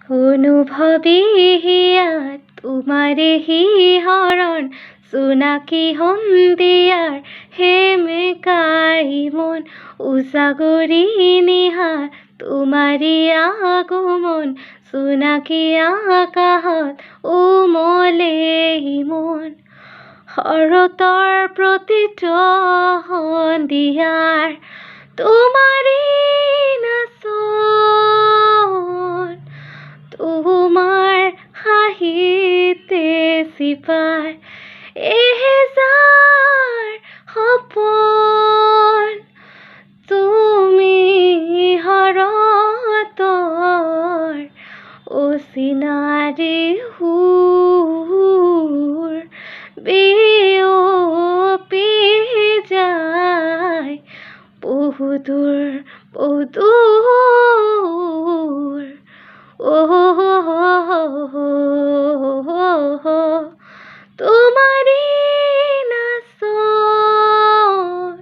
অনুভৱী হিয়াত তোমাৰে শিহৰণ, জোনাকী সন্ধিয়াৰ সেমেকাই মন, উজাগৰি নিশা তোমাৰি আগমন, জোনাকী আকাশত উমলে মন। শৰতৰ প্ৰতিটো সন্ধিয়াৰ তোমাৰি নাচন, তোমাৰ হাঁহিতে চিপাৰ এহেজাৰ সপোন, তুমি শৰতৰ অচিনাৰি সুৰ, বিয়পি যায় বহুদূৰ বহুদূৰ। তোমাৰি নাচন,